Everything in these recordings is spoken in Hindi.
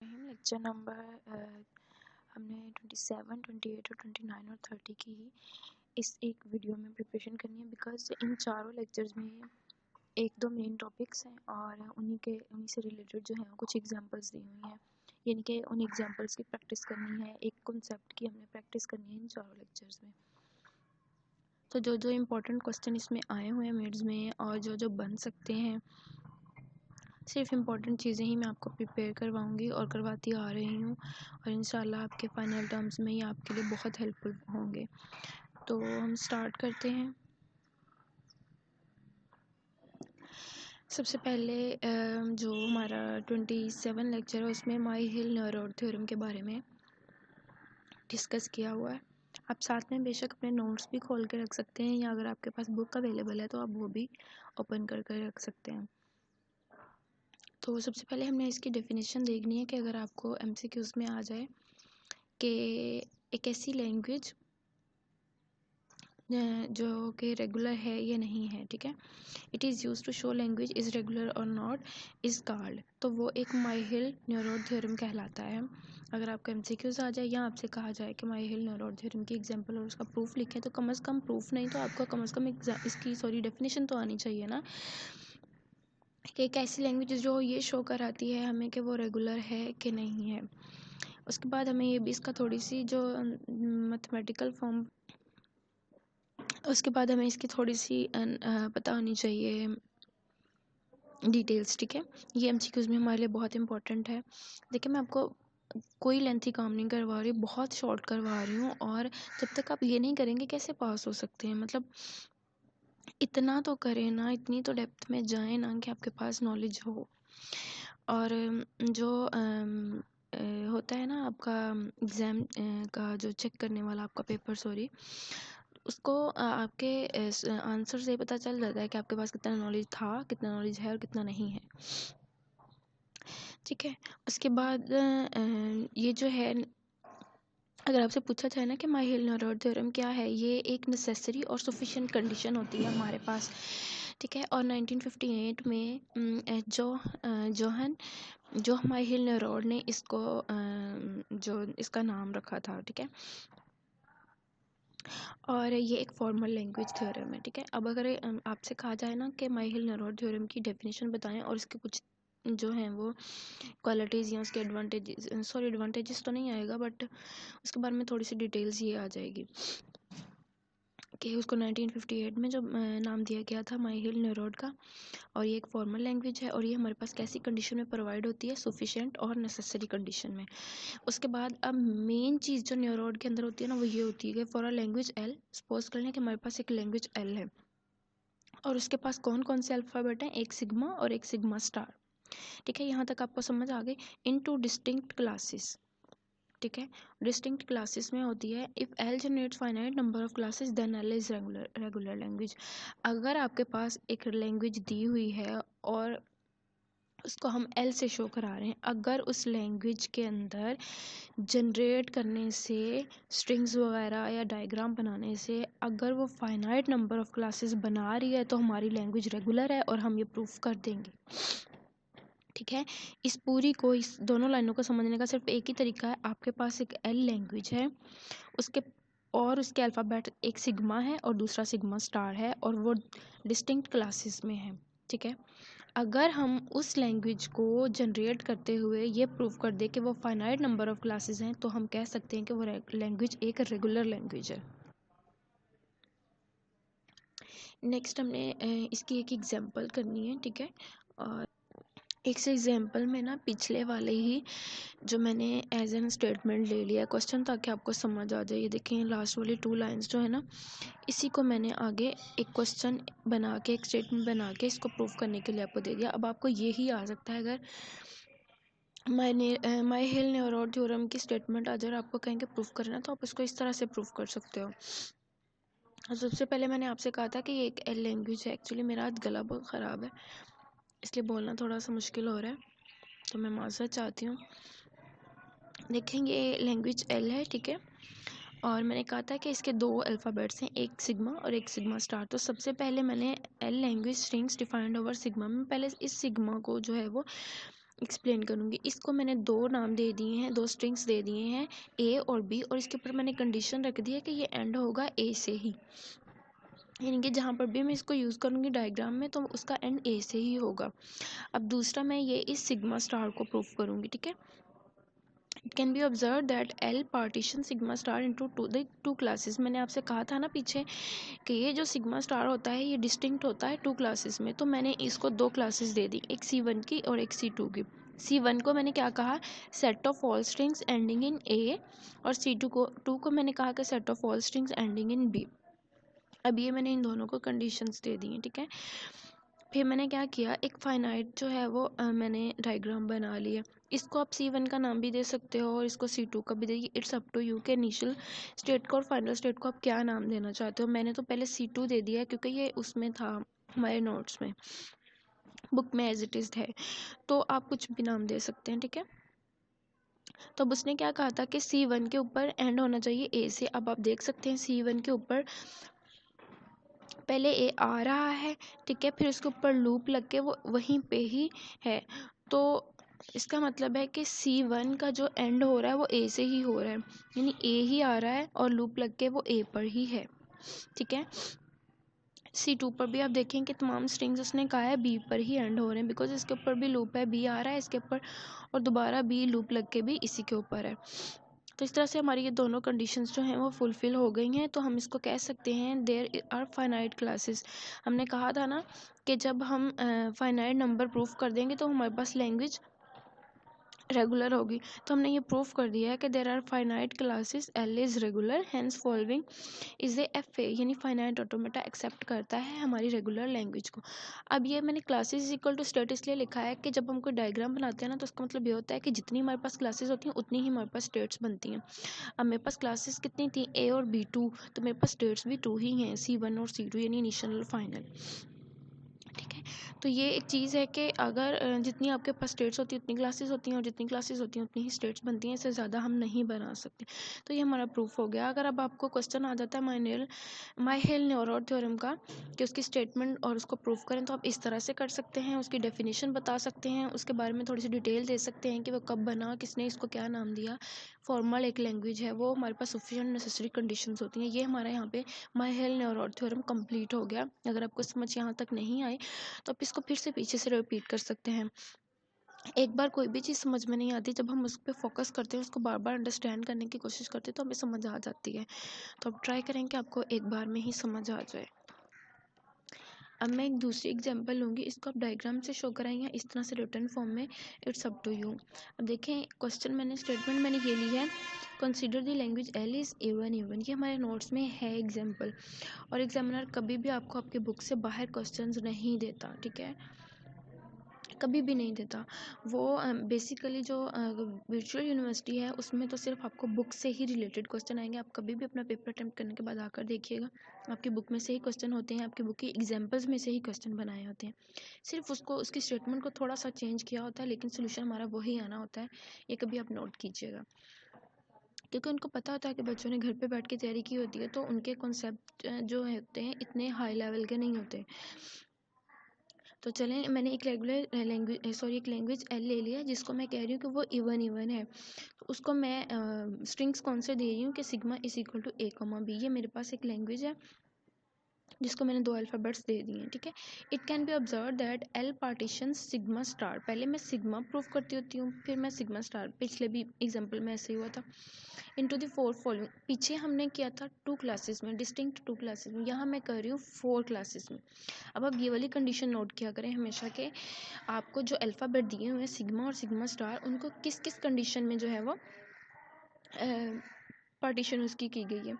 लेक्चर नंबर हमने 27, 28 और 29 और 30 की इस एक वीडियो में प्रिपरेशन करनी है बिकॉज इन चारों लेक्चर्स में एक दो मेन टॉपिक्स हैं और उन्हीं से रिलेटेड जो है कुछ एग्जांपल्स दी हुई हैं, यानी कि उन एग्जांपल्स की प्रैक्टिस करनी है। एक कॉन्सेप्ट की हमने प्रैक्टिस करनी है इन चारों लेक्चर्स में। तो जो जो इम्पोर्टेंट क्वेश्चन इसमें आए हुए हैं मिड्स में और जो जो बन सकते हैं, सिर्फ इम्पॉर्टेंट चीज़ें ही मैं आपको प्रिपेयर करवाऊँगी और करवाती आ रही हूँ और इंशाल्लाह आपके फाइनल टर्म्स में ये आपके लिए बहुत हेल्पफुल होंगे। तो हम स्टार्ट करते हैं। सबसे पहले जो हमारा 27 लेक्चर है उसमें माई हिल नेरोड थ्योरम के बारे में डिस्कस किया हुआ है। आप साथ में बेशक अपने नोट्स भी खोल के रख सकते हैं या अगर आपके पास बुक अवेलेबल है तो आप वो भी ओपन कर रख सकते हैं। तो सबसे पहले हमने इसकी डेफिनेशन देखनी है कि अगर आपको एमसीक्यूज़ में आ जाए कि एक ऐसी लैंग्वेज जो कि रेगुलर है या नहीं है, ठीक है, it is use to show language is regular और नॉट इज़ कॉल्ड, तो वो एक माई हिल नेरोड थ्योरम कहलाता है। अगर आपका एमसीक्यूज़ आ जाए या आपसे कहा जाए कि माई हिल नेरोड थ्योरम की एग्जांपल और उसका प्रूफ लिखें, तो कम से कम प्रूफ नहीं तो आपको कम से कम इसकी डेफिनेशन तो आनी चाहिए ना, कि एक ऐसी लैंग्वेज जो ये शो कराती है हमें कि वो रेगुलर है कि नहीं है। उसके बाद हमें ये भी इसका थोड़ी सी जो मैथमेटिकल फॉर्म, उसके बाद हमें इसकी थोड़ी सी पता होनी चाहिए डिटेल्स, ठीक है। ये एमसीक्यूज़ में हमारे लिए बहुत इंपॉर्टेंट है। देखिए, मैं आपको कोई लेंथी काम नहीं करवा रही, बहुत शॉर्ट करवा रही हूँ, और जब तक आप ये नहीं करेंगे कैसे पास हो सकते हैं। मतलब इतना तो करें ना, इतनी तो डेप्थ में जाएं ना कि आपके पास नॉलेज हो। और जो होता है ना आपका एग्ज़ाम का जो चेक करने वाला आपका पेपर, उसको आपके आंसर से पता चल जाता है कि आपके पास कितना नॉलेज था, कितना नॉलेज है और कितना नहीं है, ठीक है। उसके बाद ये जो है, अगर आपसे पूछा जाए ना कि माई हिल नेरोड थ्योरम क्या है, ये एक नेसेसरी और सफिशिएंट कंडीशन होती है हमारे पास, ठीक है। और 1958 में जो माई हिल नेरोड ने इसको जो इसका नाम रखा था, ठीक है, और ये एक फॉर्मल लैंग्वेज थ्योरम है, ठीक है। अब अगर आपसे कहा जाए ना कि माई हिल नेरोड थ्योरम की डेफिनेशन बताएं और इसके कुछ जो हैं वो क्वालिटीज़ या उसके एडवांटेजेस तो नहीं आएगा, बट उसके बारे में थोड़ी सी डिटेल्स ये आ जाएगी कि उसको 1958 में जो नाम दिया गया था माई हिल नेरोड का, और ये एक फॉर्मल लैंग्वेज है और ये हमारे पास कैसी कंडीशन में प्रोवाइड होती है, सफिशिएंट और नेसेसरी कंडीशन में। उसके बाद अब मेन चीज़ जो नेरोड के अंदर होती है ना, वो ये होती है कि for a language L, suppose कर लें कि हमारे पास एक लैंग्वेज एल है और उसके पास कौन कौन से अल्फ़ाबेट हैं, एक सिग्मा और एक सिग्मा स्टार, ठीक है। यहाँ तक आपको समझ आ गई। इन टू डिस्टिंक्ट क्लासेस, ठीक है, डिस्टिंक्ट क्लासेस में होती है if L generates finite number of classes then L is regular language. अगर आपके पास एक लैंग्वेज दी हुई है और उसको हम एल से शो करा रहे हैं, अगर उस लैंग्वेज के अंदर जनरेट करने से, स्ट्रिंग्स वगैरह या डायग्राम बनाने से अगर वो फाइनाइट नंबर ऑफ क्लासेस बना रही है तो हमारी लैंग्वेज रेगुलर है और हम ये प्रूफ कर देंगे, ठीक है। इस दोनों लाइनों को समझने का सिर्फ एक ही तरीका है। आपके पास एक एल लैंग्वेज है, उसके अल्फ़ाबेट एक सिग्मा है और दूसरा सिग्मा स्टार है और वो डिस्टिंक्ट क्लासेस में है, ठीक है। अगर हम उस लैंग्वेज को जनरेट करते हुए ये प्रूव कर दे कि वो फाइनाइट नंबर ऑफ क्लासेस हैं, तो हम कह सकते हैं कि वो लैंग्वेज एक रेगुलर लैंग्वेज है। नेक्स्ट हमने इसकी एक एग्जांपल करनी है, ठीक है। और एक से एग्जांपल में ना पिछले वाले ही जो मैंने एज एन स्टेटमेंट ले लिया क्वेश्चन, ताकि आपको समझ आ जाए। ये देखें, लास्ट वाली 2 लाइंस जो है ना, इसी को मैंने आगे एक क्वेश्चन बना के, एक स्टेटमेंट बना के इसको प्रूफ करने के लिए आपको दे दिया। अब आपको ये ही आ सकता है, अगर माई हिल नेरोड थ्योरम की स्टेटमेंट अगर आपको कहेंगे प्रूफ करना, तो आप इसको इस तरह से प्रूफ कर सकते हो। सबसे पहले मैंने आपसे कहा था कि ये एक एल लैंग्वेज है। एक्चुअली मेरा आज गला बहुत ख़राब है, इसलिए बोलना थोड़ा सा मुश्किल हो रहा है, तो मैं माज़रत चाहती हूँ। देखेंगे लैंग्वेज एल है, ठीक है, और मैंने कहा था कि इसके 2 अल्फ़ाबेट्स हैं, एक सिग्मा और एक सिग्मा स्टार। तो सबसे पहले मैंने L language strings defined over sigma में पहले इस सिग्मा को जो है वो एक्सप्लेन करूँगी। इसको मैंने दो नाम दे दिए हैं, दो स्ट्रिंग्स दे दिए हैं ए और बी, और इसके ऊपर मैंने कंडीशन रख दी है कि ये एंड होगा ए से ही, यानी कि जहाँ पर भी मैं इसको यूज़ करूँगी डायग्राम में तो उसका एंड ए से ही होगा। अब दूसरा मैं ये इस सिग्मा स्टार को प्रूव करूँगी, ठीक है। It can be observe that L partition sigma star into two classes. मैंने आपसे कहा था ना पीछे कि ये जो सिग्मा स्टार होता है ये डिस्टिंक्ट होता है टू क्लासेस में, तो मैंने इसको दो क्लासेस दे दी, एक C1 की और एक C2 की। C1 को मैंने क्या कहा, set of all strings ending in A, और C2 को मैंने कहा कि set of all strings ending in B. अब ये मैंने इन दोनों को कंडीशंस दे दी हैं, ठीक है। फिर मैंने क्या किया, एक फाइनाइट जो है वो मैंने डायग्राम बना लिया। इसको आप C1 का नाम भी दे सकते हो और इसको C2 का भी देखिए, इट्स अप टू यू के इनिशियल स्टेट को और फाइनल स्टेट को आप क्या नाम देना चाहते हो। मैंने तो पहले C2 दे दिया क्योंकि ये उसमें था हमारे नोट्स में, बुक में एज इट इज़ है, तो आप कुछ भी नाम दे सकते हैं, ठीक है। तो अब उसने क्या कहा था कि C1 के ऊपर एंड होना चाहिए ए से। अब आप देख सकते हैं C1 के ऊपर पहले ए आ रहा है, ठीक है, फिर उसके ऊपर लूप लग के वो वहीं पे ही है, तो इसका मतलब है कि C1 का जो एंड हो रहा है वो ए से ही हो रहा है, यानी ए ही आ रहा है और लूप लग के वो ए पर ही है, ठीक है। C2 पर भी आप देखें कि तमाम स्ट्रिंग्स उसने कहा है बी पर ही एंड हो रहे हैं, बिकॉज इसके ऊपर भी लूप है, बी आ रहा है इसके ऊपर और दोबारा बी लूप लग के भी इसी के ऊपर है। तो इस तरह से हमारी ये दोनों कंडीशंस जो हैं वो फुलफ़िल हो गई हैं, तो हम इसको कह सकते हैं देयर आर फाइनाइट क्लासेस। हमने कहा था ना कि जब हम फाइनाइट नंबर प्रूफ कर देंगे तो हमारे पास लैंग्वेज रेगुलर होगी, तो हमने ये प्रूफ कर दिया है कि there are finite classes, L is regular, hence following is a F A, यानी फाइनाइट ऑटोमेटा एक्सेप्ट करता है हमारी रेगुलर लैंग्वेज को। अब ये मैंने क्लासेस इक्वल टू स्टेट इसलिए लिखा है कि जब हम कोई डायग्राम बनाते हैं ना तो उसका मतलब ये होता है कि जितनी हमारे पास क्लासेस होती हैं उतनी ही हमारे पास स्टेट्स बनती हैं। अब मेरे पास क्लासेस कितनी थी, ए और B2, तो मेरे पास स्टेट्स भी 2 ही हैं, C1 और C2, यानी इनिशियल और फाइनल, ठीक है। तो ये एक चीज़ है कि अगर जितनी आपके पास स्टेट्स होती हैं उतनी क्लासेस होती हैं और जितनी क्लासेस होती हैं उतनी ही स्टेट्स बनती हैं, इससे ज़्यादा हम नहीं बना सकते। तो ये हमारा प्रूफ हो गया। अगर अब आपको क्वेश्चन आ जाता है माइहेल-नेरोड थ्योरम का कि उसकी स्टेटमेंट और उसको प्रूफ करें, तो आप इस तरह से कर सकते हैं, उसकी डेफिनेशन बता सकते हैं, उसके बारे में थोड़ी सी डिटेल दे सकते हैं कि वो कब बना, किसने इसको क्या नाम दिया। फॉर्मल एक लैंग्वेज है, वो हमारे पास सफिशिएंट नेसेसरी कंडीशंस होती हैं। ये हमारा यहाँ पे माइहेल-नेरोड थ्योरम कंप्लीट हो गया। अगर आपको समझ यहाँ तक नहीं आए तो आप इसको फिर से पीछे से रिपीट कर सकते हैं। एक बार कोई भी चीज़ समझ में नहीं आती, जब हम उस पर फोकस करते हैं, उसको बार बार अंडरस्टैंड करने की कोशिश करते हैं तो हमें समझ आ जाती है। तो आप ट्राई करें कि आपको एक बार में ही समझ आ जाए। अब मैं एक दूसरी एग्जांपल लूँगी, इसको आप डायग्राम से शो कराएंगे इस तरह से रिटर्न फॉर्म में, इट्स अप टू यू। अब देखें क्वेश्चन मैंने स्टेटमेंट मैंने ये ली है, consider the language L is A1 A1, ये हमारे नोट्स में है एग्जाम्पल, और एग्जामिनर कभी भी आपको आपके बुक से बाहर क्वेश्चंस नहीं देता, ठीक है, कभी भी नहीं देता। वो बेसिकली जो वर्चुअल यूनिवर्सिटी है उसमें तो सिर्फ आपको बुक से ही रिलेटेड क्वेश्चन आएंगे। आप कभी भी अपना पेपर अटेम्प्ट करने के बाद आकर देखिएगा, आपकी बुक में से ही क्वेश्चन होते हैं, आपकी बुक की एग्जाम्पल्स में से ही क्वेश्चन बनाए होते हैं, सिर्फ उसको उसकी स्टेटमेंट को थोड़ा सा चेंज किया होता है, लेकिन सोल्यूशन हमारा वही आना होता है। ये कभी आप नोट कीजिएगा, क्योंकि उनको पता होता है कि बच्चों ने घर पे बैठ के तैयारी की होती है, तो उनके कॉन्सेप्ट जो होते हैं इतने हाई लेवल के नहीं होते। तो चलें, मैंने एक एक लैंग्वेज एल ले लिया जिसको मैं कह रही हूँ कि वो A1 है, तो उसको मैं स्ट्रिंग्स कौन से दे रही हूँ कि sigma is equal to A, B। ये मेरे पास एक लैंग्वेज है जिसको मैंने दो अल्फ़ाबेट्स दे दिए हैं, ठीक है। It can be observe that L partition sigma star, पहले मैं सिग्मा प्रूफ करती होती हूँ फिर मैं सिग्मा स्टार, पिछले भी एग्जाम्पल में ऐसे ही हुआ था, इनटू द 4 फॉलोइंग। पीछे हमने किया था 2 क्लासेस में, डिस्टिंक्ट 2 क्लासेस में, यहाँ मैं कर रही हूँ 4 क्लासेस में। अब आप ये वाली कंडीशन नोट किया करें हमेशा के आपको जो अल्फ़ाबेट दिए हुए हैं सिग्मा और सिग्मा स्टार, उनको किस किस कंडीशन में जो है वो पार्टीशन उसकी की गई है।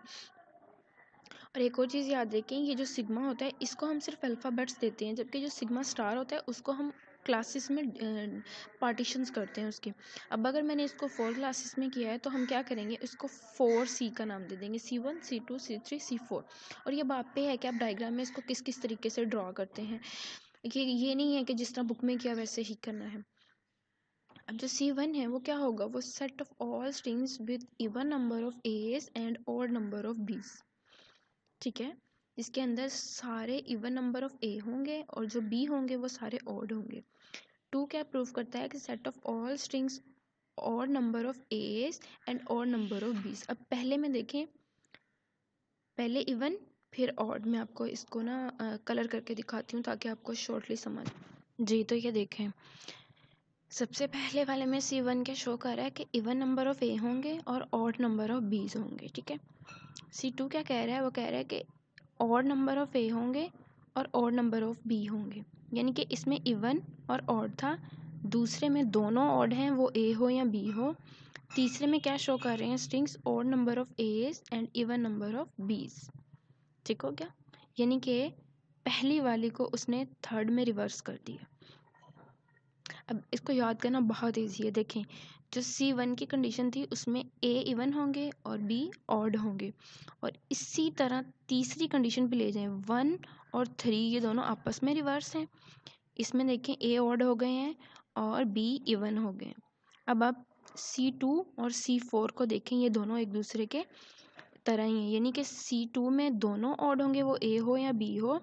और एक और चीज़ याद रखें, ये जो सिग्मा होता है इसको हम सिर्फ अल्फ़ाबेट्स देते हैं, जबकि जो सिग्मा स्टार होता है उसको हम क्लासेस में पार्टीशंस करते हैं उसके। अब अगर मैंने इसको 4 क्लासेस में किया है तो हम क्या करेंगे, इसको 4C का नाम दे देंगे, C1 C2 C3 C4। और ये बात पे है कि आप डायग्राम में इसको किस किस तरीके से ड्रॉ करते हैं, ये नहीं है कि जिस तरह बुक में किया वैसे ही करना है। अब जो C1 है वो क्या होगा, वो set of all strings with even number of A's and odd number of B's, ठीक है, जिसके अंदर सारे इवन नंबर ऑफ ए होंगे और जो बी होंगे वो सारे ऑड होंगे। टू क्या प्रूव करता है कि सेट ऑफ ऑल स्ट्रिंग्स और नंबर ऑफ एज एंड और नंबर ऑफ बीस। अब पहले में देखें, पहले इवन फिर ऑड। मैं आपको इसको ना कलर करके दिखाती हूँ ताकि आपको शॉर्टली समझ। जी तो ये देखें, सबसे पहले वाले में C1 क्या शो कर रहा है कि इवन नंबर ऑफ ए होंगे और ऑड नंबर ऑफ बीज होंगे, ठीक है। C2 क्या कह रहा है, वो कह रहा है कि ऑड नंबर ऑफ ए होंगे और ऑड नंबर ऑफ बी होंगे, यानी कि इसमें इवन और ऑड था, दूसरे में दोनों ऑड हैं, वो ए हो या बी हो, तीसरे में क्या शो कर रहे हैं strings odd number of A's and even number of B's, ठीक हो गया। यानी कि पहली वाली को उसने थर्ड में रिवर्स कर दिया। अब इसको याद करना बहुत ईजी है। देखें, जो C1 की कंडीशन थी उसमें ए इवन होंगे और बी ऑड होंगे, और इसी तरह तीसरी कंडीशन पे ले जाएं, 1 और 3 ये दोनों आपस में रिवर्स हैं। इसमें देखें ए ऑड हो गए हैं और बी इवन हो गए हैं। अब आप C2 और C4 को देखें, ये दोनों एक दूसरे के तरह ही है, यानी कि C2 में दोनों ऑड होंगे, वो ए हो या बी हो,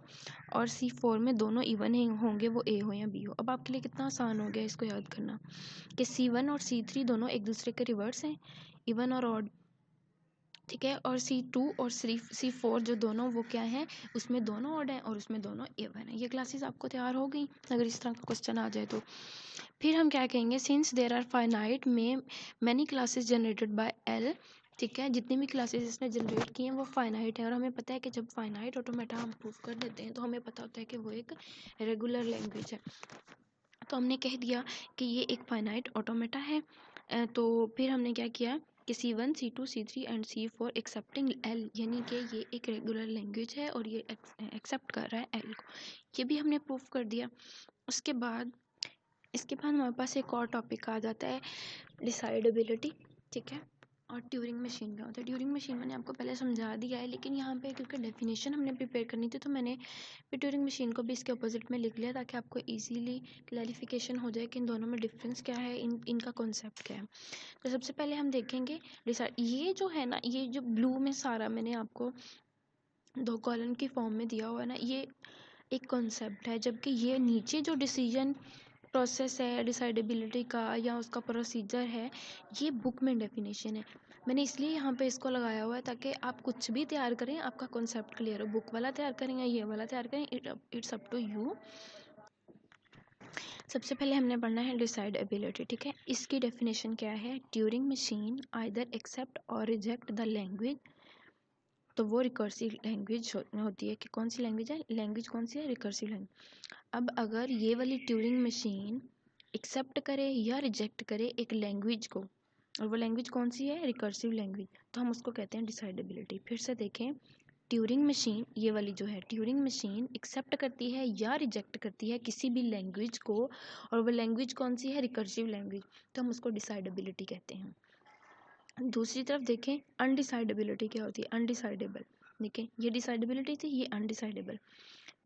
और C4 में दोनों इवन होंगे, वो ए हो या बी हो। अब आपके लिए कितना आसान हो गया इसको याद करना कि C1 और C3 दोनों एक दूसरे के रिवर्स हैं, इवन और ऑड, ठीक है। और C2 और C4 जो दोनों वो क्या हैं, उसमें दोनों ऑड हैं और उसमें दोनों इवन हैं। ये क्लासेस आपको तैयार हो गई अगर इस तरह का क्वेश्चन आ जाए तो। फिर हम क्या कहेंगे, सिंस देयर आर फाइनाइट में many classes generated by L, ठीक है, जितनी भी क्लासेस इसने जनरेट की हैं वो फाइनाइट है, और हमें पता है कि जब फाइनाइट ऑटोमेटा हम प्रूव कर देते हैं तो हमें पता होता है कि वो एक रेगुलर लैंग्वेज है। तो हमने कह दिया कि ये एक फाइनाइट ऑटोमेटा है। तो फिर हमने क्या किया कि C1, C2, C3 and C4 accepting L, यानी कि ये एक रेगुलर लैंग्वेज है और ये एक्सेप्ट कर रहा है L को, ये भी हमने प्रूव कर दिया। इसके बाद हमारे पास एक और टॉपिक आ जाता है डिसाइडेबिलिटी, ठीक है, और ट्यूरिंग मशीन क्या होता है। ट्यूरिंग मशीन मैंने आपको पहले समझा दिया है, लेकिन यहाँ पे क्योंकि डेफिनेशन हमने प्रिपेयर करनी थी तो मैंने फिर ट्यूरिंग मशीन को भी इसके अपोजिट में लिख लिया ताकि आपको इजीली क्लैरिफिकेशन हो जाए कि इन दोनों में डिफरेंस क्या है, इनका कॉन्सेप्ट क्या है। तो सबसे पहले हम देखेंगे ये जो है ना, ये जो ब्लू में सारा मैंने आपको 2 कॉलम की फॉर्म में दिया हुआ है ना, ये एक कॉन्सेप्ट है, जबकि ये नीचे जो डिसीजन प्रोसेस है डिसाइडेबिलिटी का या उसका प्रोसीजर है, ये बुक में डेफिनेशन है। मैंने इसलिए यहाँ पे इसको लगाया हुआ है ताकि आप कुछ भी तैयार करें आपका कॉन्सेप्ट क्लियर हो। बुक वाला तैयार करें या ये वाला तैयार करें, इट्स अप टू यू। सबसे पहले हमने पढ़ना है डिसाइडेबिलिटी, ठीक है। इसकी डेफिनेशन क्या है, ट्यूरिंग मशीन आइदर एक्सेप्ट और रिजेक्ट द लैंग्वेज, तो वो रिकर्सिव लैंग्वेज होती है। कि कौन सी लैंग्वेज है, लैंग्वेज कौन सी है, रिकर्सिव लैंग्वेज। अब अगर ये वाली ट्यूरिंग मशीन एक्सेप्ट करे या रिजेक्ट करे एक लैंग्वेज को, और वो लैंग्वेज कौन सी है, रिकर्सिव लैंग्वेज, तो हम उसको कहते हैं डिसाइडेबिलिटी। फिर से देखें, ट्यूरिंग मशीन ये वाली जो है, ट्यूरिंग मशीन एक्सेप्ट करती है या रिजेक्ट करती है किसी भी लैंग्वेज को, और वो लैंग्वेज कौन सी है, रिकर्सिव लैंग्वेज, तो हम उसको डिसाइडेबिलिटी कहते हैं। दूसरी तरफ देखें, अनडिसाइडेबिलिटी क्या होती है, अनडिसाइडेबल। देखें, ये डिसाइडेबिलिटी थी, ये undecidable.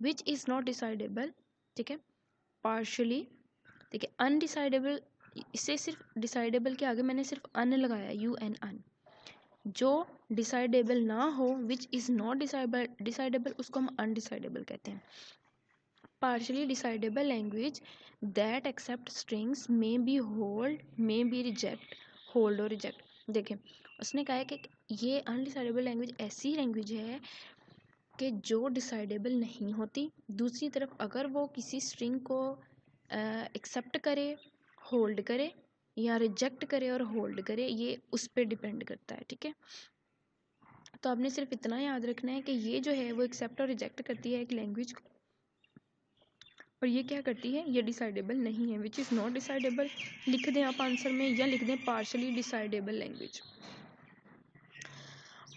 Which is not decidable, ठीक है, पार्शली। देखिए अनडिसाइडेबल, इससे सिर्फ डिसाइडेबल के आगे मैंने सिर्फ अन लगाया, UN अन। जो डिसाइडेबल ना हो, विच इज़ नॉट डिसाइडेबल, उसको हम अनडिसाइडेबल कहते हैं। Partially decidable language that accept strings may be hold, may be reject, hold और रिजेक्ट। देखें, उसने कहा है कि ये अनडिसाइडेबल लैंग्वेज ऐसी लैंग्वेज है कि जो डिसाइडेबल नहीं होती। दूसरी तरफ अगर वो किसी स्ट्रिंग को एक्सेप्ट करे, होल्ड करे, या रिजेक्ट करे और होल्ड करे, ये उस पर डिपेंड करता है, ठीक है। तो आपने सिर्फ इतना याद रखना है कि ये जो है वो एक्सेप्ट और रिजेक्ट करती है एक लैंग्वेज को, और ये क्या करती है, ये डिसाइडेबल नहीं है। विच इज़ नॉट डिसाइडेबल लिख दें आप आंसर में, या लिख दें पार्शली डिसाइडेबल लैंग्वेज।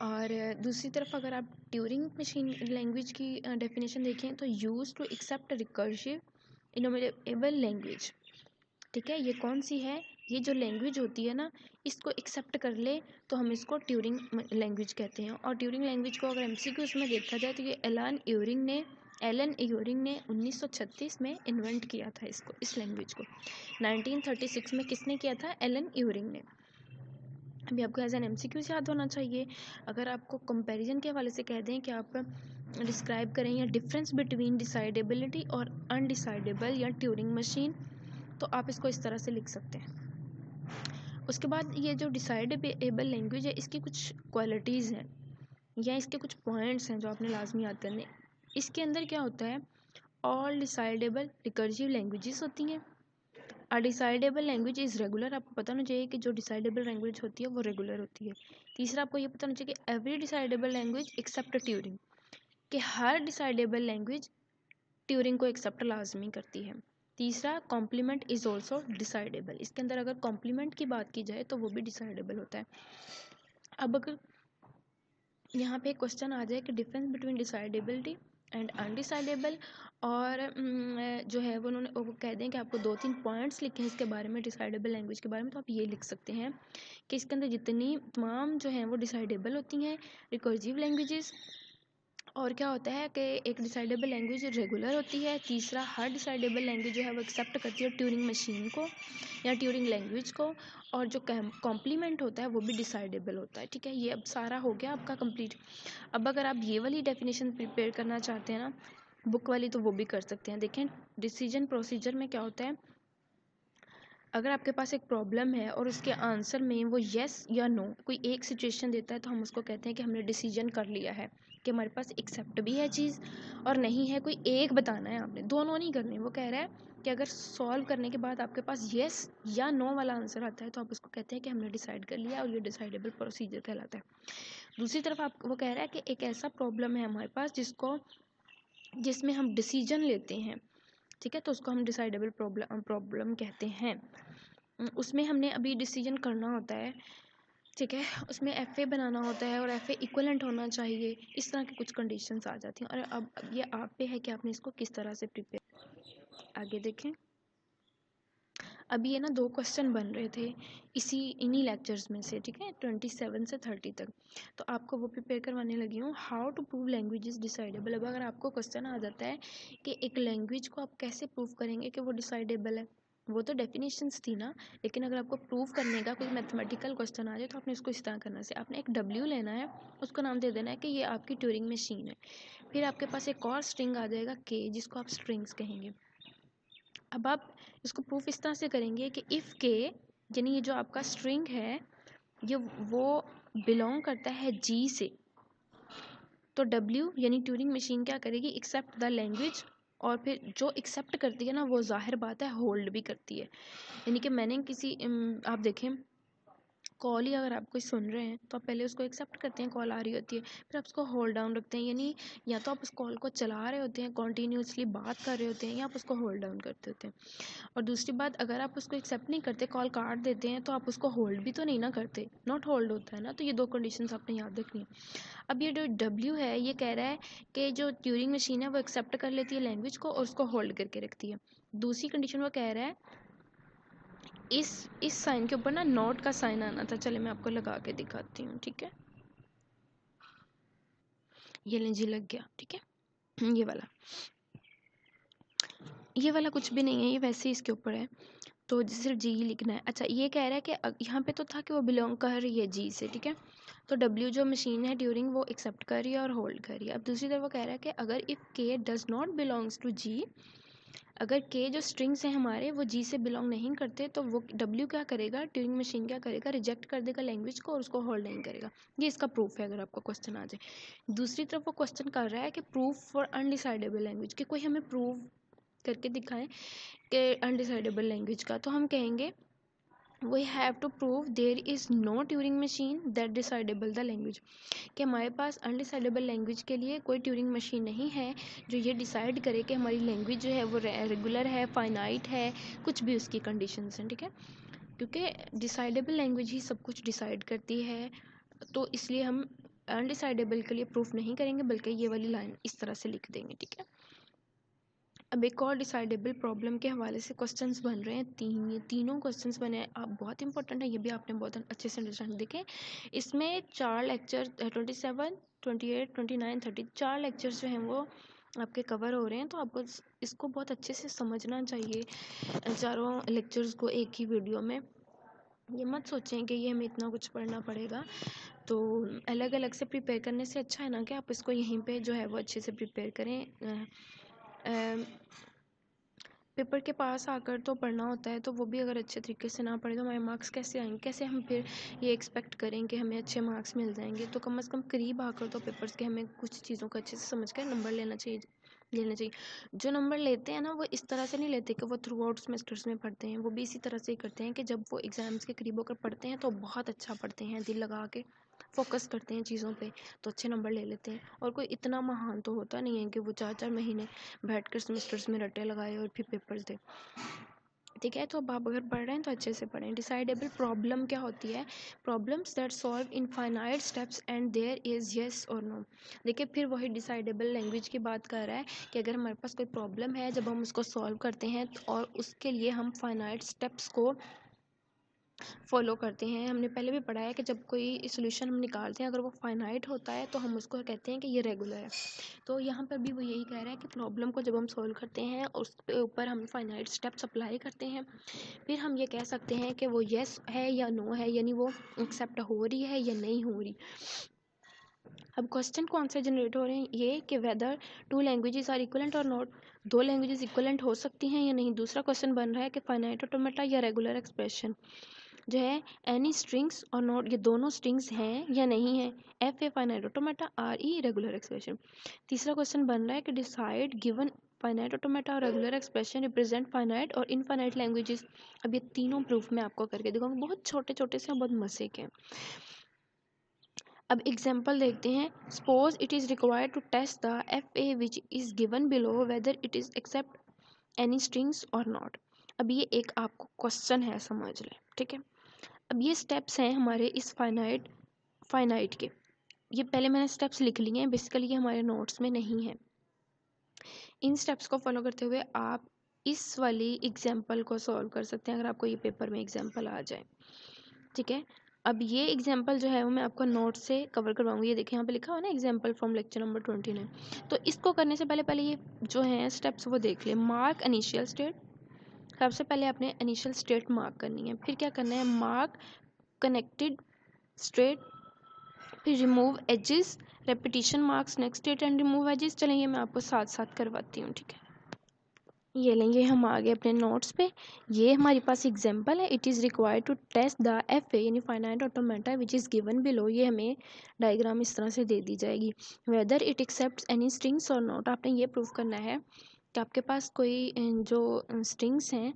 और दूसरी तरफ अगर आप ट्यूरिंग मशीन लैंग्वेज की डेफिनेशन देखें तो use to accept recursive enumerable language, ठीक है। ये कौन सी है, ये जो लैंग्वेज होती है ना, इसको एक्सेप्ट कर ले तो हम इसको ट्यूरिंग लैंग्वेज कहते हैं। और ट्यूरिंग लैंग्वेज को अगर MCQs में देखा जाए तो ये एलन यूरिंग ने 1936 में इन्वेंट किया था इसको, इस लैंग्वेज को। 1936 में किसने किया था, एलन यूरिंग ने। अभी आपको एज एन MCQs याद होना चाहिए। अगर आपको कंपैरिजन के हवाले से कह दें कि आप डिस्क्राइब करें या डिफरेंस बिटवीन डिसाइडेबिलिटी और अनडिसाइडेबल या ट्यूरिंग मशीन, तो आप इसको इस तरह से लिख सकते हैं। उसके बाद ये जो डिसाइडेबल लैंग्वेज है, इसकी कुछ क्वालिटीज़ हैं या इसके कुछ पॉइंट्स हैं जो आपने लाजमी याद करने। इसके अंदर क्या होता है, ऑल डिसाइडेबल रिकर्सिव लैंग्वेजेस होती हैं। अ डिसाइडेबल लैंग्वेज इज़ रेगुलर, आपको पता होना चाहिए कि जो डिसाइडेबल लैंग्वेज होती है वो रेगुलर होती है। तीसरा, आपको ये पता होना चाहिए कि every decidable language accept Turing, कि हर डिसाइडेबल लैंग्वेज ट्यूरिंग को एक्सेप्ट लाजमी करती है। तीसरा, कॉम्प्लीमेंट इज़ ऑल्सो डिसाइडेबल, इसके अंदर अगर कॉम्प्लीमेंट की बात की जाए तो वो भी डिसाइडेबल होता है। अब अगर यहाँ पे क्वेश्चन आ जाए कि डिफरेंस बिटवीन डिसाइडेबिलिटी एंड अनडिसाइडेबल, और जो है वो उन्होंने वो कह दें कि आपको 2-3 पॉइंट्स लिखे हैं इसके बारे में, डिसाइडेबल लैंग्वेज के बारे में, तो आप ये लिख सकते हैं कि इसके अंदर जितनी तमाम जो हैं वो डिसाइडेबल होती हैं रिकर्सिव लैंग्वेजेस। और क्या होता है कि एक डिसाइडेबल लैंग्वेज रेगुलर होती है। तीसरा, हर डिसाइडेबल लैंग्वेज जो है वो एक्सेप्ट करती है ट्यूरिंग मशीन को या ट्यूरिंग लैंग्वेज को। और जो कॉम्प्लीमेंट होता है वो भी डिसाइडेबल होता है। ठीक है, ये अब सारा हो गया आपका कंप्लीट। अब अगर आप ये वाली डेफिनेशन प्रिपेयर करना चाहते हैं ना, बुक वाली, तो वो भी कर सकते हैं। देखें, डिसीजन प्रोसीजर में क्या होता है, अगर आपके पास एक प्रॉब्लम है और उसके आंसर में वो येस या नो कोई एक सिचुएशन देता है, तो हम उसको कहते हैं कि हमने डिसीजन कर लिया है, कि हमारे पास एक्सेप्ट भी है चीज़ और नहीं है, कोई एक बताना है, आपने दोनों नहीं करने। वो कह रहा है कि अगर सॉल्व करने के बाद आपके पास येस या नो वाला आंसर आता है, तो आप उसको कहते हैं कि हमने डिसाइड कर लिया, और ये डिसाइडेबल प्रोसीजर कहलाता है। दूसरी तरफ आप वो कह रहा है कि एक ऐसा प्रॉब्लम है हमारे पास जिसमें हम डिसीजन लेते हैं, ठीक है, तो उसको हम डिसाइडेबल प्रॉब्लम कहते हैं। उसमें हमने अभी डिसीजन करना होता है, ठीक है, उसमें एफ ए बनाना होता है और एफ ए इक्वलेंट होना चाहिए। इस तरह की कुछ कंडीशंस आ जाती हैं, और अब ये आप पे है कि आपने इसको किस तरह से प्रिपेयर। आगे देखें, अभी ये ना 2 क्वेश्चन बन रहे थे इन्हीं लेक्चर्स में से, ठीक है, 27 से 30 तक, तो आपको वो प्रिपेयर करवाने लगी हूँ। How to prove language is decidable. अब अगर आपको क्वेश्चन आ जाता है कि एक लैंग्वेज को आप कैसे प्रूव करेंगे कि वो डिसाइडेबल है, वो तो डेफिनेशंस थी ना, लेकिन अगर आपको प्रूव करने का कोई मैथमेटिकल क्वेश्चन आ जाए, तो आपने इसको इस तरह करना है। आपने एक डब्ल्यू लेना है, उसको नाम दे देना है कि ये आपकी ट्यूरिंग मशीन है। फिर आपके पास एक और स्ट्रिंग आ जाएगा के, जिसको आप स्ट्रिंग्स कहेंगे। अब आप इसको प्रूफ इस तरह से करेंगे कि इफ़ के, यानी ये जो आपका स्ट्रिंग है ये वो बिलोंग करता है जी से, तो डब्ल्यू यानी ट्यूरिंग मशीन क्या करेगी, एक्सेप्ट द लैंग्वेज, और फिर जो एक्सेप्ट करती है ना, वो जाहिर बात है होल्ड भी करती है। यानी कि मैंने आप देखें, कॉल ही अगर आप कोई सुन रहे हैं, तो आप पहले उसको एक्सेप्ट करते हैं, कॉल आ रही होती है, फिर आप उसको होल्ड डाउन रखते हैं, यानी या तो आप उस कॉल को चला रहे होते हैं, कॉन्टीन्यूसली बात कर रहे होते हैं, या आप उसको होल्ड डाउन करते होते हैं। और दूसरी बात, अगर आप उसको एक्सेप्ट नहीं करते, कॉल काट देते हैं, तो आप उसको होल्ड भी तो नहीं ना करते, नॉट होल्ड होता है ना। तो ये 2 कंडीशंस आपने याद रखनी है। अब ये जो डब्ल्यू है, ये कह रहा है कि जो ट्यूरिंग मशीन है वो एक्सेप्ट कर लेती है लैंग्वेज को और उसको होल्ड करके रखती है। दूसरी कंडीशन वो कह रहा है, इस साइन के ऊपर ना नोट का साइन आना था, चले मैं आपको लगा के दिखाती हूँ, ठीक है, ये लें जी, लग गया, ठीक है। ये वाला कुछ भी नहीं है, ये वैसे ही इसके ऊपर है, तो सिर्फ जी ही लिखना है। अच्छा, ये कह रहा है कि यहाँ पे तो था कि वो बिलोंग कर रही है जी से, ठीक है, तो डब्ल्यू जो मशीन है ड्यूरिंग वो एक्सेप्ट कर रही है और होल्ड कर रही है। अब दूसरी तरफ वो कह रहा है कि अगर इफ़ के डज नॉट बिलोंग्स टू जी, अगर के जो स्ट्रिंग्स हैं हमारे वो जी से बिलोंग नहीं करते, तो वो डब्ल्यू क्या करेगा, ट्यूरिंग मशीन क्या करेगा, रिजेक्ट कर देगा लैंग्वेज को और उसको होल्ड नहीं करेगा। ये इसका प्रूफ है अगर आपको क्वेश्चन आ जाए। दूसरी तरफ वो क्वेश्चन कर रहा है कि प्रूफ फॉर अनडिसाइडेबल लैंग्वेज, कि कोई हमें प्रूव करके दिखाएं कि अनडिसाइडेबल लैंग्वेज का, तो हम कहेंगे we have to prove there is no Turing machine that decidable the language, कि हमारे पास अनडिसाइडेबल लैंग्वेज के लिए कोई ट्यूरिंग मशीन नहीं है जो ये डिसाइड करे कि हमारी लैंग्वेज जो है वो रेगुलर है, फाइनाइट है, कुछ भी उसकी कंडीशंस हैं, ठीक है, क्योंकि डिसाइडेबल लैंग्वेज ही सब कुछ डिसाइड करती है, तो इसलिए हम अनडिसाइडेबल के लिए प्रूफ नहीं करेंगे, बल्कि ये वाली लाइन इस तरह से लिख देंगे, ठीक है। अब एक और डिसाइडेबल प्रॉब्लम के हवाले से क्वेश्चंस बन रहे हैं, तीनों क्वेश्चंस बने हैं, आप बहुत इंपॉर्टेंट है, ये भी आपने बहुत अच्छे से अंडरस्टैंड देखें। इसमें 4 लेक्चर 27, 28, 29, 30 4 लेक्चर्स जो हैं वो आपके कवर हो रहे हैं, तो आपको इसको बहुत अच्छे से समझना चाहिए, चारों लेक्चर्स को एक ही वीडियो में। ये मत सोचें कि ये हमें इतना कुछ पढ़ना पड़ेगा, तो अलग अलग से प्रिपेयर करने से अच्छा है ना कि आप इसको यहीं पे जो है वो अच्छे से प्रिपेयर करें। पेपर के पास आकर तो पढ़ना होता है, तो वो भी अगर अच्छे तरीके से ना पढ़े तो हमारे मार्क्स कैसे आएंगे? कैसे हम फिर ये एक्सपेक्ट करें कि हमें अच्छे मार्क्स मिल जाएंगे? तो कम से कम करीब आकर तो पेपर्स के हमें कुछ चीज़ों को अच्छे से समझ कर नंबर लेना चाहिए। जो नंबर लेते हैं ना, वो इस तरह से नहीं लेते कि वो थ्रू आउट सेमेस्टर्स में पढ़ते हैं। वो भी इसी तरह से ही करते हैं कि जब वो एग्ज़ाम्स के करीब होकर पढ़ते हैं तो बहुत अच्छा पढ़ते हैं, दिल लगा के फोकस करते हैं चीज़ों पे, तो अच्छे नंबर ले लेते हैं। और कोई इतना महान तो होता नहीं है कि वो 4-4 महीने बैठ कर सेमेस्टर्स में रट्टे लगाए और फिर पेपर्स दे। ठीक है, तो अब आप अगर पढ़ रहे हैं तो अच्छे से पढ़ें। डिसाइडेबल प्रॉब्लम क्या होती है? Problems that solve in finite steps and there is yes और नो। देखिए, फिर वही डिसाइडेबल लैंग्वेज की बात कर रहा है कि अगर हमारे पास कोई प्रॉब्लम है, जब हम उसको सॉल्व करते हैं और उसके लिए हम फाइनाइट स्टेप्स को फॉलो करते हैं। हमने पहले भी पढ़ा है कि जब कोई सोल्यूशन हम निकालते हैं, अगर वो फाइनाइट होता है तो हम उसको कहते हैं कि ये रेगुलर है। तो यहाँ पर भी वो यही कह रहा है कि प्रॉब्लम को जब हम सॉल्व करते हैं और उसके ऊपर हम फाइनाइट स्टेप्स अप्लाई करते हैं, फिर हम ये कह सकते हैं कि वो येस है या नो है, यानी वो एक्सेप्ट हो रही है या नहीं हो रही। अब क्वेश्चन कौन से जनरेट हो रहे हैं? ये कि whether two languages are equivalent और नॉट, दो लैंग्वेजेस इक्वलेंट हो सकती हैं या नहीं। दूसरा क्वेश्चन बन रहा है कि फाइनाइट ऑटोमेटा या रेगुलर एक्सप्रेशन जो है, एनी स्ट्रिंग्स और नॉट, ये दोनों स्ट्रिंग्स हैं या नहीं है। F a finite automata, R E regular expression. तीसरा क्वेश्चन बन रहा है कि डिसाइड गिवन फाइनाइट ऑटोमेटा और रेगुलर एक्सप्रेशन रिप्रेजेंट फाइनाइट और इनफाइनाइट लैंग्वेजेस। अब ये तीनों प्रूफ मैं आपको करके दिखाऊंगी, बहुत छोटे छोटे से, बहुत मजे के। अब एग्जाम्पल देखते हैं। Suppose it is required to test the F A which is given below whether it is accept any strings और नॉट। अब ये एक आपको क्वेश्चन है, समझ लें, ठीक है। अब ये स्टेप्स हैं हमारे इस फाइनाइट के। ये पहले मैंने स्टेप्स लिख लिए हैं, बेसिकली ये हमारे नोट्स में नहीं है। इन स्टेप्स को फॉलो करते हुए आप इस वाली एग्जाम्पल को सॉल्व कर सकते हैं, अगर आपको ये पेपर में एग्जाम्पल आ जाए, ठीक है। अब ये एग्जाम्पल जो है वो मैं आपको नोट से कवर करवाऊंगी। ये देखिए, यहाँ पे लिखा हुआ ना एग्जाम्पल फ्रॉम लेक्चर नंबर 29। तो इसको करने से पहले ये जो है स्टेप्स वो देख ले। मार्क इनिशियल स्टेट, सबसे पहले आपने इनिशियल स्टेट मार्क करनी है। फिर क्या करना है? मार्क कनेक्टेड स्टेट, फिर remove edges, repetition marks next state and remove edges. चलेंगे, मैं आपको साथ साथ करवाती हूँ, ठीक है। ये लेंगे हम आगे अपने नोट्स पे। ये हमारे पास एग्जांपल है। It is required to test the F A यानी finite automata which is given below. ये हमें डायग्राम इस तरह से दे दी जाएगी। Whether it accepts any strings और नॉट, आपने ये प्रूव करना है कि आपके पास कोई जो स्ट्रिंग्स हैं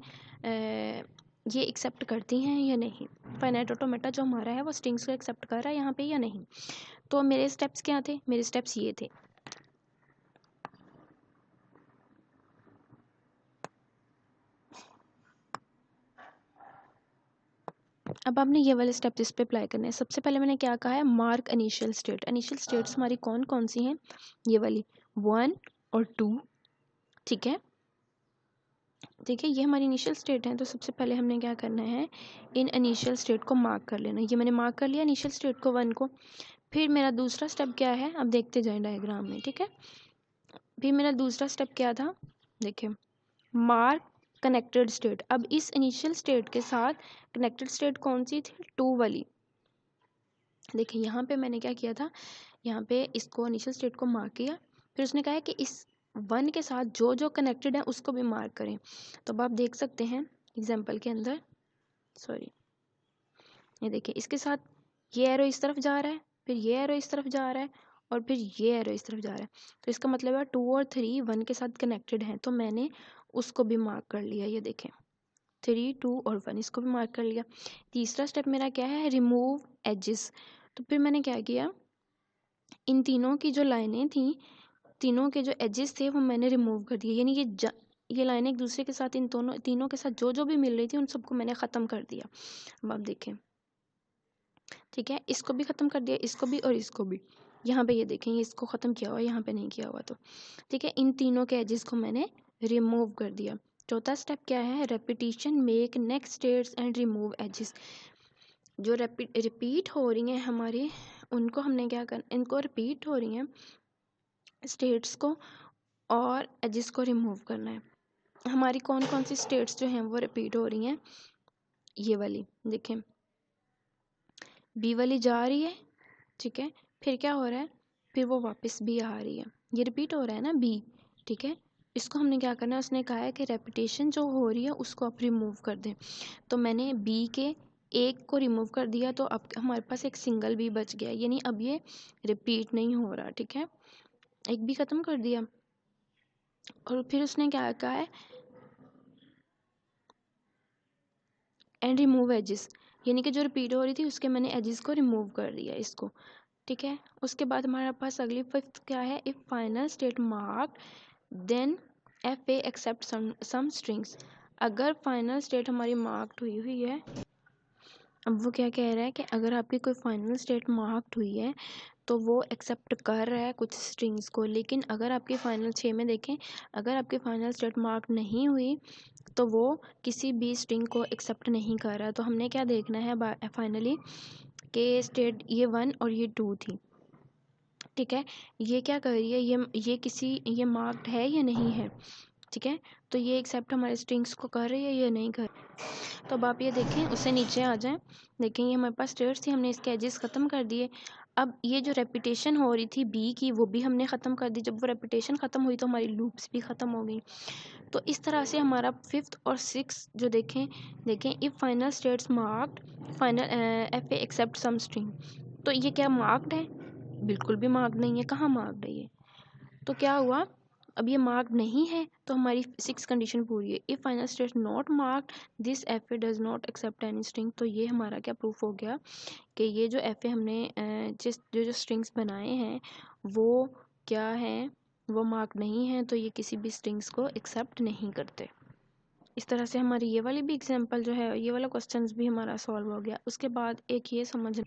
ये एक्सेप्ट करती हैं या नहीं। फाइनाइट ऑटोमेटा जो हमारा है वो स्ट्रिंग्स को एक्सेप्ट कर रहा है यहाँ पे या नहीं। तो मेरे स्टेप्स क्या थे? मेरे स्टेप्स ये थे। अब आपने ये वाले स्टेप्स इस पे अप्लाई करने हैं। सबसे पहले मैंने क्या कहा है? Mark initial state. Initial states हमारी कौन कौन सी हैं? ये वाली 1 और 2, ठीक है। देखिए, ये हमारी इनिशियल स्टेट है, तो सबसे पहले हमने क्या करना है? इन इनिशियल स्टेट को मार्क कर लेना। ये मैंने मार्क कर लिया इनिशियल स्टेट को, 1 को। फिर मेरा दूसरा स्टेप क्या है? अब देखते जाएं डायग्राम में, ठीक है। फिर मेरा दूसरा स्टेप क्या था? देखिए, मार्क कनेक्टेड स्टेट। अब इस इनिशियल स्टेट के साथ कनेक्टेड स्टेट कौन सी थी? 2 वाली। देखिए, यहाँ पे मैंने क्या किया था? यहाँ पे इसको इनिशियल स्टेट को मार्क किया, फिर उसने कहा है कि इस 1 के साथ जो जो कनेक्टेड है उसको भी मार्क करें। तो अब आप देख सकते हैं एग्जाम्पल के अंदर, सॉरी, ये देखिए, इसके साथ ये एरो इस तरफ जा रहा है, फिर ये एरो इस तरफ जा रहा है, और फिर ये एरो इस तरफ जा रहा है। तो इसका मतलब है 2 और 3 1 के साथ कनेक्टेड हैं, तो मैंने उसको भी मार्क कर लिया। ये देखें, 3 2 और 1 इसको भी मार्क कर लिया। तीसरा स्टेप मेरा क्या है? Remove edges. तो फिर मैंने क्या किया? इन तीनों की जो लाइनें थी, तीनों के जो एजेस थे वो मैंने रिमूव कर दिए, यानी ये लाइनें एक दूसरे के साथ इन तीनों के साथ जो जो भी मिल रही थी उन सबको मैंने ख़त्म कर दिया। अब आप देखें, ठीक है, इसको भी ख़त्म कर दिया, इसको भी और इसको भी। यहाँ पे ये देखें, ये इसको ख़त्म किया हुआ, यहाँ पे नहीं किया हुआ, तो ठीक है, इन तीनों के एजेस को मैंने रिमूव कर दिया। चौथा स्टेप क्या है? Repetition make next states and remove edges. जो रिपीट हो रही हैं हमारी, उनको हमने क्या करना? इनको रिपीट हो रही हैं स्टेट्स को और एजेस को रिमूव करना है। हमारी कौन कौन सी स्टेट्स जो हैं वो रिपीट हो रही हैं? ये वाली देखें, बी वाली जा रही है, ठीक है, फिर क्या हो रहा है? फिर वो वापस बी आ रही है, ये रिपीट हो रहा है ना बी, ठीक है। इसको हमने क्या करना है, उसने कहा है कि रेपिटेशन जो हो रही है उसको आप रिमूव कर दें। तो मैंने बी के एक को रिमूव कर दिया, तो अब हमारे पास एक सिंगल बी बच गया, यानी अब ये रिपीट नहीं हो रहा। ठीक है, एक बी ख़त्म कर दिया। और फिर उसने क्या कहा है, एंड रिमूव एजेस, यानी कि जो रिपीट हो रही थी उसके मैंने एजेस को रिमूव कर दिया इसको। ठीक है, उसके बाद हमारे पास अगली फिफ्थ क्या है, if final state marked then F A accept some strings. अगर फाइनल स्टेट हमारी मार्क्ड हुई हुई है, अब वो क्या कह रहा है कि अगर आपकी कोई फाइनल स्टेट मार्क्ड हुई है तो वो एक्सेप्ट कर रहा है कुछ स्ट्रिंग्स को, लेकिन अगर आपकी फाइनल 6 में देखें, अगर आपकी फाइनल स्टेट मार्क नहीं हुई तो वो किसी भी स्ट्रिंग को एक्सेप्ट नहीं कर रहा। तो हमने क्या देखना है फाइनली कि स्टेट ये 1 और ये 2 थी। ठीक है, ये क्या कर रही है, ये मार्क्ड है या नहीं है। ठीक है, तो ये एक्सेप्ट हमारे स्ट्रिंग्स को कर रही है या नहीं कर। तो अब आप ये देखें, उससे नीचे आ जाएं, देखें ये हमारे पास स्टेट्स थी, हमने इसके एजेस ख़त्म कर दिए। अब ये जो रेपिटेशन हो रही थी बी की, वो भी हमने ख़त्म कर दी। जब वो रेपिटेशन ख़त्म हुई तो हमारी लूप्स भी ख़त्म हो गई। तो इस तरह से हमारा फिफ्थ और सिक्स जो देखें if final states marked final F A accept some string, तो ये क्या मार्क्ड है, बिल्कुल भी मार्क्ड नहीं है। कहाँ मार्क्ड है ये, तो क्या हुआ, अब ये मार्क्ड नहीं है तो हमारी सिक्स कंडीशन पूरी है। If final state not marked this F A does not accept any string. तो ये हमारा क्या प्रूफ हो गया कि ये जो एफ ए हमने जो स्ट्रिंग्स बनाए हैं वो क्या हैं, वो मार्क नहीं है, तो ये किसी भी स्ट्रिंग्स को एक्सेप्ट नहीं करते। इस तरह से हमारी ये वाली भी एग्जांपल जो है, ये वाला क्वेश्चन भी हमारा सॉल्व हो गया। उसके बाद एक ये समझ,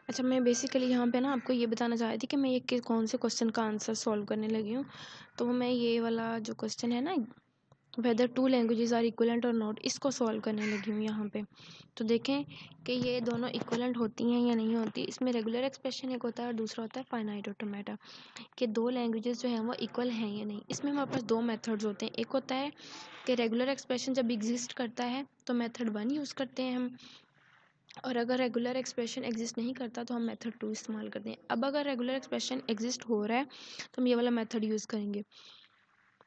अच्छा मैं बेसिकली यहाँ पे ना आपको ये बताना चाह रही थी कि मैं ये कौन से क्वेश्चन का आंसर सॉल्व करने लगी हूँ। तो मैं ये वाला जो क्वेश्चन है ना, whether two languages are equivalent और नॉट, इसको सॉल्व करने लगी हूँ यहाँ पे। तो देखें कि ये दोनों इक्वलेंट होती हैं या नहीं होती। इसमें रेगुलर एक्सप्रेशन एक होता है और दूसरा होता है फाइनाइट ऑटोमेटा, कि दो लैंग्वेजेस जो हैं वो इक्वल हैं या नहीं। इसमें हमारे पास दो मेथड्स होते हैं। एक होता है कि रेगुलर एक्सप्रेशन जब एग्जिस्ट करता है तो मेथड 1 यूज़ करते हैं हम, और अगर रेगुलर एक्सप्रेशन एग्जिस्ट नहीं करता तो हम मेथड 2 इस्तेमाल करते हैं। अब अगर रेगुलर एक्सप्रेशन एग्जिस्ट हो रहा है तो हम ये वाला मेथड यूज़ करेंगे।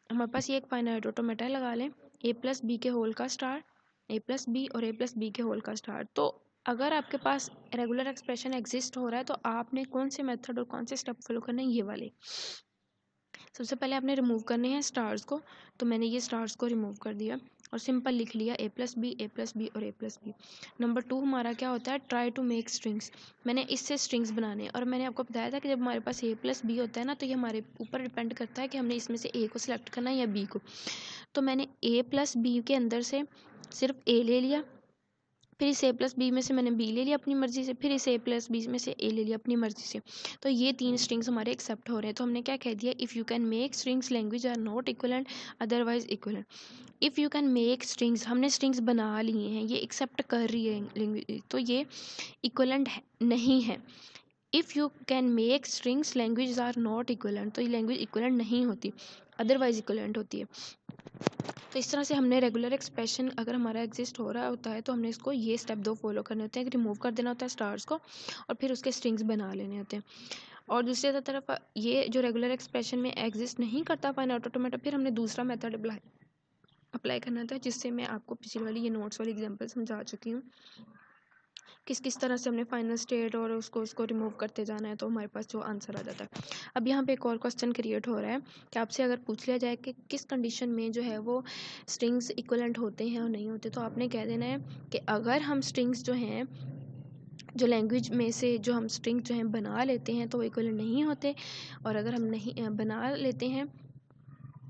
हमारे पास ये एक फाइनाइट ऑटोमेटा लगा लें, ए प्लस बी के होल का स्टार, ए प्लस बी और ए प्लस बी के होल का स्टार। तो अगर आपके पास रेगुलर एक्सप्रेशन एग्जिस्ट हो रहा है तो आपने कौन से मेथड और कौन से स्टेप फॉलो करने हैं, ये वाले। सबसे पहले आपने रिमूव करने हैं स्टार्स को, तो मैंने ये स्टार्स को रिमूव कर दिया और सिंपल लिख लिया ए प्लस बी और ए प्लस बी। नंबर 2 हमारा क्या होता है, ट्राई टू मेक स्ट्रिंग्स। मैंने इससे स्ट्रिंग्स बनाने, और मैंने आपको बताया था कि जब हमारे पास ए प्लस बी होता है ना तो ये हमारे ऊपर डिपेंड करता है कि हमने इसमें से ए को सिलेक्ट करना है या बी को। तो मैंने ए प्लस बी के अंदर से सिर्फ ए ले लिया, फिर इस ए प्लस बी में से मैंने बी ले लिया अपनी मर्ज़ी से, फिर इस ए प्लस बी में से ए ले लिया अपनी मर्ज़ी से। तो ये 3 स्ट्रिंग्स हमारे एक्सेप्ट हो रहे हैं। तो हमने क्या कह दिया, if you can make strings language are not equivalent otherwise equivalent. If you can make strings, हमने स्ट्रिंग्स बना लिए हैं, ये एक्सेप्ट कर रही है लैंग्वेज, तो ये इक्वलेंट नहीं है। If you can make strings language are not equivalent, तो ये लैंग्वेज इक्वलेंट नहीं होती, अदरवाइज इक्वलेंट होती है। तो इस तरह से हमने रेगुलर एक्सप्रेशन अगर हमारा एग्जिस्ट हो रहा होता है तो हमने इसको ये स्टेप 2 फॉलो करने होते हैं कि रिमूव कर देना होता है स्टार्स को और फिर उसके स्ट्रिंग्स बना लेने होते हैं। और दूसरी तरफ ये जो रेगुलर एक्सप्रेशन में एग्जिस्ट नहीं करता फाइनाइट ऑटोमेटा, फिर हमने दूसरा मेथड अप्लाई करना था, जिससे मैं आपको पिछली वाली ये नोट्स वाली एग्जांपल समझा चुकी हूँ किस किस तरह से हमने फाइनल स्टेट और उसको रिमूव करते जाना है, तो हमारे पास जो आंसर आ जाता है। अब यहाँ पे एक और क्वेश्चन क्रिएट हो रहा है कि आपसे अगर पूछ लिया जाए कि किस कंडीशन में जो है वो स्ट्रिंग्स इक्वलेंट होते हैं और नहीं होते, तो आपने कह देना है कि अगर हम स्ट्रिंग्स जो हैं, जो लैंग्वेज में से जो हम स्ट्रिंग जो हैं बना लेते हैं तो वो इक्वलेंट नहीं होते, और अगर हम नहीं बना लेते हैं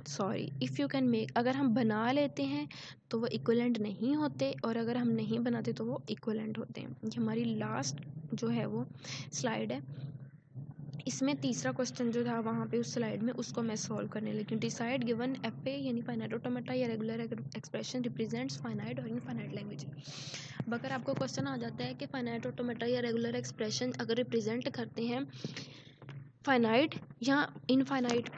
sorry, if you can make, अगर हम बना लेते हैं तो वो इक्विवेलेंट नहीं होते, और अगर हम नहीं बनाते तो वो इक्विवेलेंट होते हैं। ये हमारी लास्ट जो है वो स्लाइड है। इसमें तीसरा क्वेश्चन जो था वहाँ पे उस स्लाइड में, उसको मैं सॉल्व करने लगी। डिसाइड गिवन एफ ए यानी फाइनाइट ऑटोमेटा या रेगुलर एक्सप्रेशन रिप्रेजेंट्स फाइनाइट और इनफाइनाइट लैंग्वेज। अब अगर आपको क्वेश्चन आ जाता है कि फाइनाइट ऑटोमेटा या रेगुलर एक्सप्रेशन अगर रिप्रेजेंट करते हैं फाइनाइट या इनफाइनाइट,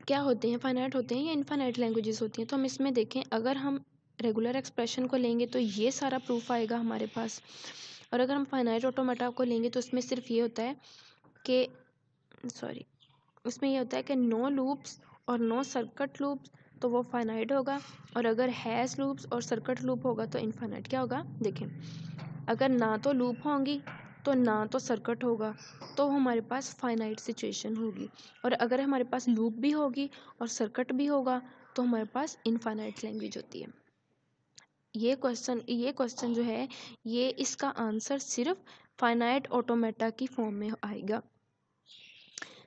क्या होते हैं, फाइनाइट होते हैं या इनफाइनाइट लैंग्वेजेस होती हैं, तो हम इसमें देखें, अगर हम रेगुलर एक्सप्रेशन को लेंगे तो ये सारा प्रूफ आएगा हमारे पास, और अगर हम फाइनाइट ऑटोमेटा को लेंगे तो उसमें सिर्फ ये होता है कि सॉरी उसमें ये होता है कि नो लूप्स और नो सर्किट लूप्स, तो वो फाइनाइट होगा, और अगर हैज़ लूप्स और सर्किट लूप होगा तो इनफाइनाइट। क्या होगा देखें, अगर ना तो लूप होंगी तो ना तो सर्किट होगा, तो हमारे पास फाइनाइट सिचुएशन होगी, और अगर हमारे पास लूप भी होगी और सर्किट भी होगा तो हमारे पास इनफाइनाइट लैंग्वेज होती है। ये क्वेश्चन जो है ये इसका आंसर सिर्फ फाइनाइट ऑटोमेटा की फॉर्म में आएगा,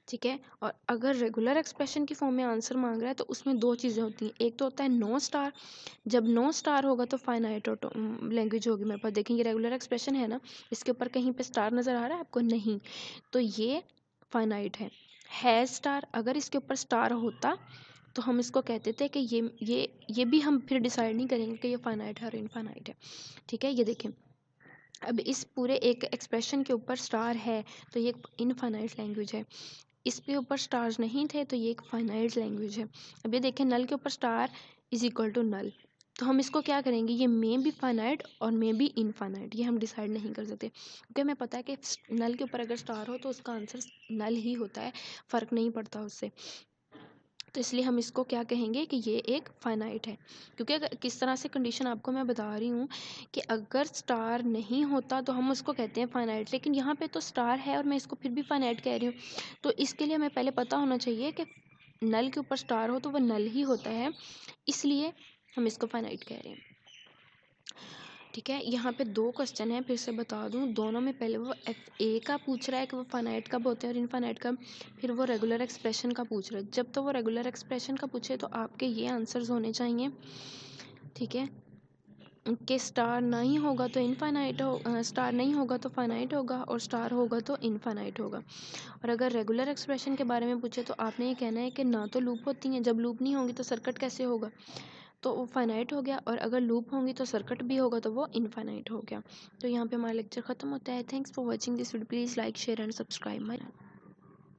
ठीक है। और अगर रेगुलर एक्सप्रेशन की फॉर्म में आंसर मांग रहा है तो उसमें दो चीज़ें होती हैं, एक तो होता है नो स्टार, जब नो स्टार होगा तो फाइनाइट ऑटो लैंग्वेज होगी मेरे पास। देखेंगे रेगुलर एक्सप्रेशन है ना, इसके ऊपर कहीं पे स्टार नज़र आ रहा है आपको? नहीं, तो ये फाइनाइट है स्टार। अगर इसके ऊपर स्टार होता तो हम इसको कहते थे कि ये भी हम फिर डिसाइड नहीं करेंगे कि ये फाइनाइट है और इनफाइनाइट है, ठीक है। ये देखें, अब इस पूरे एक एक्सप्रेशन के ऊपर स्टार है तो ये इनफाइनाइट लैंग्वेज है, इस पे ऊपर स्टार्स नहीं थे तो ये एक फाइनाइट लैंग्वेज है। अब ये देखें, नल के ऊपर star is equal to null, तो हम इसको क्या करेंगे, ये मे बी फाइनाइट और मे बी इनफाइनाइट, ये हम डिसाइड नहीं कर सकते, क्योंकि हमें पता है कि नल के ऊपर अगर स्टार हो तो उसका आंसर नल ही होता है, फ़र्क नहीं पड़ता उससे। तो इसलिए हम इसको क्या कहेंगे कि ये एक फाइनाइट है, क्योंकि अगर किस तरह से कंडीशन आपको मैं बता रही हूँ कि अगर स्टार नहीं होता तो हम उसको कहते हैं फाइनाइट, लेकिन यहाँ पे तो स्टार है और मैं इसको फिर भी फाइनाइट कह रही हूँ, तो इसके लिए हमें पहले पता होना चाहिए कि नल के ऊपर स्टार हो तो वह नल ही होता है, इसलिए हम इसको फाइनाइट कह रहे हैं, ठीक है। यहाँ पे दो क्वेश्चन हैं, फिर से बता दूँ, दोनों में पहले वो एफ ए का पूछ रहा है कि वो फाइनाइट कब होते हैं और इनफाइनाइट कब, फिर वो रेगुलर एक्सप्रेशन का पूछ रहा है। जब तो वो रेगुलर एक्सप्रेशन का पूछे तो आपके ये आंसर्स होने चाहिए, ठीक है, कि स्टार नहीं होगा तो इनफाइनाइट हो, स्टार नहीं होगा तो फाइनाइट होगा, और स्टार होगा तो इनफाइनाइट होगा। और अगर रेगुलर एक्सप्रेशन के बारे में पूछे तो आपने ये कहना है कि ना तो लूप होती हैं, जब लूप नहीं होंगी तो सर्किट कैसे होगा, तो वो फाइनाइट हो गया, और अगर लूप होंगी तो सर्किट भी होगा तो वो इनफाइनाइट हो गया। तो यहाँ पे हमारा लेक्चर ख़त्म होता है। Thanks for watching this video, please like share and subscribe my.